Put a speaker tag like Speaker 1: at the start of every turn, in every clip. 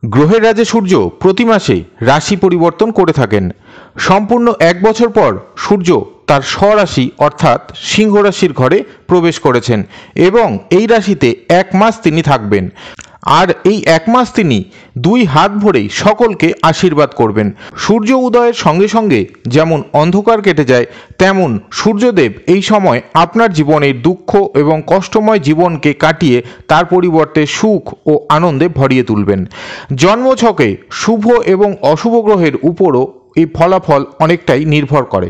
Speaker 1: গ্রহের রাজা সূর্য প্রতি মাসে রাশি পরিবর্তন করে থাকেন। সম্পূর্ণ এক বছর পর সূর্য তার স্বরাশি অর্থাৎ সিংহ রাশির ঘরে প্রবেশ করেছেন এবং এই রাশিতে এক মাস তিনি থাকবেন। আর এই এক মাস তিনি দুই হাত ভরেই সকলকে আশীর্বাদ করবেন। সূর্য উদয়ের সঙ্গে সঙ্গে যেমন অন্ধকার কেটে যায়, তেমন সূর্যদেব এই সময় আপনার জীবনের দুঃখ এবং কষ্টময় জীবনকে কাটিয়ে তার পরিবর্তে সুখ ও আনন্দে ভরিয়ে তুলবেন। জন্মছকে শুভ এবং অশুভ গ্রহের উপরও এই ফলাফল অনেকটাই নির্ভর করে।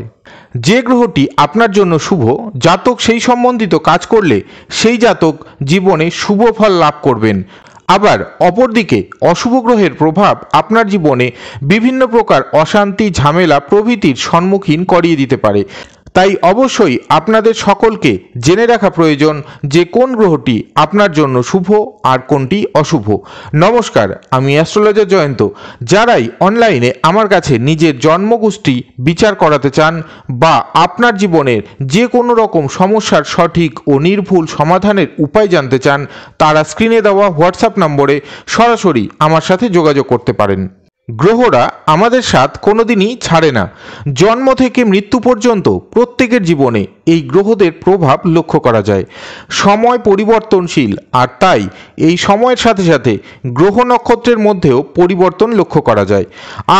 Speaker 1: যে গ্রহটি আপনার জন্য শুভ, জাতক সেই সম্বন্ধিত কাজ করলে সেই জাতক জীবনে শুভ ফল লাভ করবেন। আবার অপরদিকে অশুভ গ্রহের প্রভাব আপনার জীবনে বিভিন্ন প্রকার অশান্তি, ঝামেলা প্রভৃতির সম্মুখীন করিয়ে দিতে পারে। তাই অবশ্যই আপনাদের সকলকে জেনে রাখা প্রয়োজন যে কোন গ্রহটি আপনার জন্য শুভ আর কোনটি অশুভ। নমস্কার, আমি অ্যাস্ট্রোলজার জয়ন্ত। যারাই অনলাইনে আমার কাছে নিজের জন্মকুষ্টি বিচার করাতে চান বা আপনার জীবনের যে কোনো রকম সমস্যার সঠিক ও নির্ভুল সমাধানের উপায় জানতে চান, তারা স্ক্রিনে দেওয়া হোয়াটসঅ্যাপ নম্বরে সরাসরি আমার সাথে যোগাযোগ করতে পারেন। গ্রহরা আমাদের সাথ কোনোদিনই ছাড়ে না। জন্ম থেকে মৃত্যু পর্যন্ত প্রত্যেকের জীবনে এই গ্রহদের প্রভাব লক্ষ্য করা যায়। সময় পরিবর্তনশীল, আর তাই এই সময়ের সাথে সাথে গ্রহ নক্ষত্রের মধ্যেও পরিবর্তন লক্ষ্য করা যায়।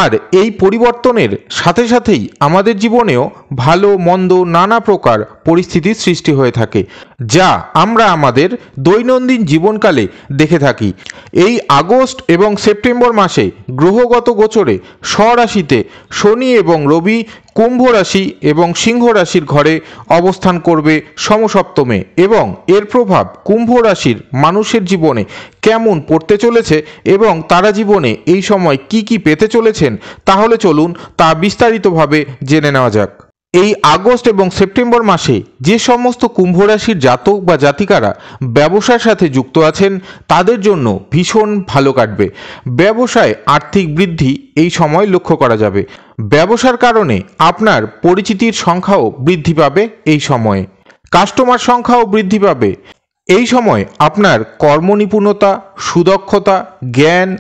Speaker 1: আর এই পরিবর্তনের সাথে সাথেই আমাদের জীবনেও ভালো মন্দ নানা প্রকার পরিস্থিতির সৃষ্টি হয়ে থাকে, যা আমরা আমাদের দৈনন্দিন জীবনকালে দেখে থাকি। এই আগস্ট এবং সেপ্টেম্বর মাসে গ্রহগত গোচরে স্বরাশিতে শনি এবং রবি কুম্ভ রাশি এবং সিংহ রাশির ঘরে অবস্থান করবে সমসপ্তমে, এবং এর প্রভাব কুম্ভ রাশির মানুষের জীবনে কেমন পড়তে চলেছে এবং তারা জীবনে এই সময় কি কি পেতে চলেছেন, তাহলে চলুন তা বিস্তারিতভাবে জেনে নেওয়া যাক। এই আগস্ট এবং সেপ্টেম্বর মাসে যে সমস্ত কুম্ভ রাশির জাতক বা জাতিকারা ব্যবসার সাথে যুক্ত আছেন, তাদের জন্য ভীষণ ভালো কাটবে। ব্যবসায় আর্থিক বৃদ্ধি এই সময় লক্ষ্য করা যাবে। ব্যবসার কারণে আপনার পরিচিতির সংখ্যাও বৃদ্ধি পাবে। এই সময়ে কাস্টমার সংখ্যাও বৃদ্ধি পাবে। এই সময় আপনার কর্মনিপুণতা, সুদক্ষতা, জ্ঞান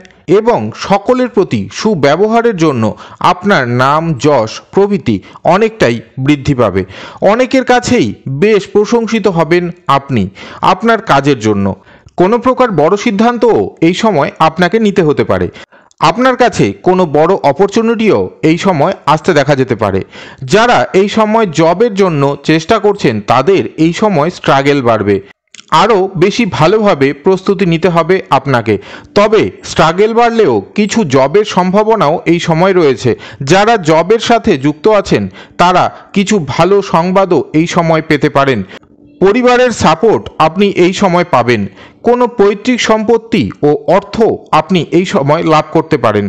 Speaker 1: এবং সকলের প্রতি সুব্যবহারের জন্য আপনার নাম, যশ প্রভৃতি অনেকটাই বৃদ্ধি পাবে। অনেকের কাছেই বেশ প্রশংসিত হবেন আপনি আপনার কাজের জন্য। কোনো প্রকার বড় সিদ্ধান্তও এই সময় আপনাকে নিতে হতে পারে। আপনার কাছে কোনো বড় অপরচুনিটিও এই সময় আসতে দেখা যেতে পারে। যারা এই সময় জবের জন্য চেষ্টা করছেন, তাদের এই সময় স্ট্রাগল বাড়বে। আরও বেশি ভালোভাবে প্রস্তুতি নিতে হবে আপনাকে। তবে স্ট্রাগল বাড়লেও কিছু জবের সম্ভাবনাও এই সময় রয়েছে। যারা জবের সাথে যুক্ত আছেন, তারা কিছু ভালো সংবাদও এই সময় পেতে পারেন। পরিবারের সাপোর্ট আপনি এই সময় পাবেন। কোনো পৈতৃক সম্পত্তি ও অর্থ আপনি এই সময় লাভ করতে পারেন।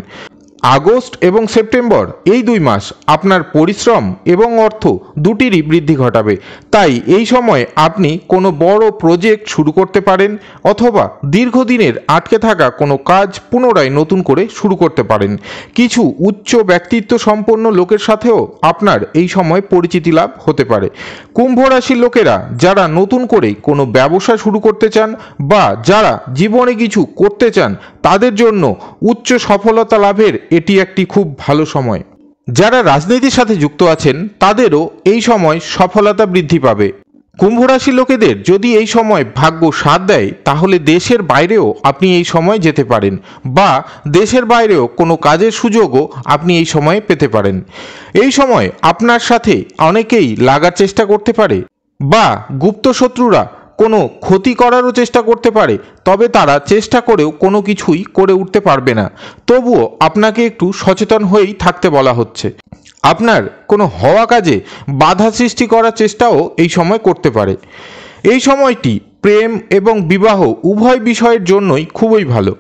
Speaker 1: আগস্ট এবং সেপ্টেম্বর এই দুই মাস আপনার পরিশ্রম এবং অর্থ দুটিরই বৃদ্ধি ঘটাবে। তাই এই সময় আপনি কোনো বড় প্রজেক্ট শুরু করতে পারেন, অথবা দীর্ঘদিনের আটকে থাকা কোনো কাজ পুনরায় নতুন করে শুরু করতে পারেন। কিছু উচ্চ ব্যক্তিত্ব সম্পন্ন লোকের সাথেও আপনার এই সময় পরিচিতি লাভ হতে পারে। কুম্ভ রাশির লোকেরা যারা নতুন করে কোনো ব্যবসা শুরু করতে চান বা যারা জীবনে কিছু করতে চান, তাদের জন্য উচ্চ সফলতা লাভের এটি একটি খুব ভালো সময়। যারা রাজনীতির সাথে যুক্ত আছেন, তাদেরও এই সময় সফলতা বৃদ্ধি পাবে। কুম্ভ রাশির লোকেদের যদি এই সময় ভাগ্য সাথ দেয়, তাহলে দেশের বাইরেও আপনি এই সময় যেতে পারেন, বা দেশের বাইরেও কোনো কাজের সুযোগও আপনি এই সময়ে পেতে পারেন। এই সময় আপনার সাথে অনেকেই লাগার চেষ্টা করতে পারে, বা গুপ্ত শত্রুরা কোনো ক্ষতি করারও চেষ্টা করতে পারে। তবে তারা চেষ্টা করেও কোনো কিছুই করে উঠতে পারবে না। তবুও আপনাকে একটু সচেতন হয়েই থাকতে বলা হচ্ছে। আপনার কোনো হওয়া কাজে বাধা সৃষ্টি করার চেষ্টাও এই সময় করতে পারে। এই সময়টি প্রেম এবং বিবাহ উভয় বিষয়ের জন্যই খুবই ভালো।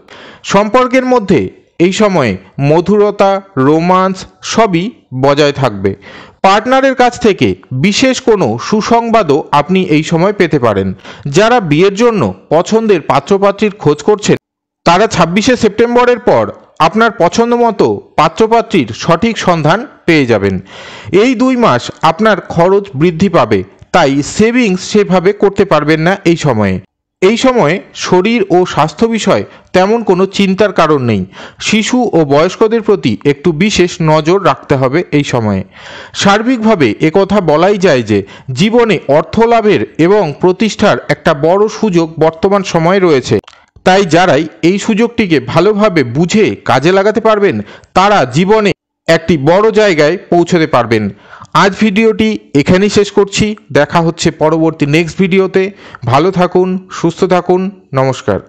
Speaker 1: সম্পর্কের মধ্যে এই সময়ে মধুরতা, রোমান্স সবই বজায় থাকবে। পার্টনারের কাছ থেকে বিশেষ কোনো সুসংবাদও আপনি এই সময় পেতে পারেন। যারা বিয়ের জন্য পছন্দের পাত্রপাত্রীর খোঁজ করছেন, তারা 26শে সেপ্টেম্বরের পর আপনার পছন্দ মতো পাত্রপাত্রীর সঠিক সন্ধান পেয়ে যাবেন। এই দুই মাস আপনার খরচ বৃদ্ধি পাবে, তাই সেভিংস সেভাবে করতে পারবেন না এই সময়ে। এই সময়ে শরীর ও স্বাস্থ্য বিষয় তেমন কোনো চিন্তার কারণ নেই। শিশু ও বয়স্কদের প্রতি একটু বিশেষ নজর রাখতে হবে এই সময়ে। সার্বিকভাবে একথা বলাই যায় যে জীবনে অর্থ লাভের এবং প্রতিষ্ঠার একটা বড় সুযোগ বর্তমান সময়ে রয়েছে। তাই যারাই এই সুযোগটিকে ভালোভাবে বুঝে কাজে লাগাতে পারবেন তারা জীবনে একটি বড় জায়গায় পৌঁছতে পারবেন। আজ ভিডিওটি এখানেই শেষ করছি। দেখা হচ্ছে পরবর্তী নেক্সট ভিডিওতে। ভালো থাকুন, সুস্থ থাকুন। নমস্কার।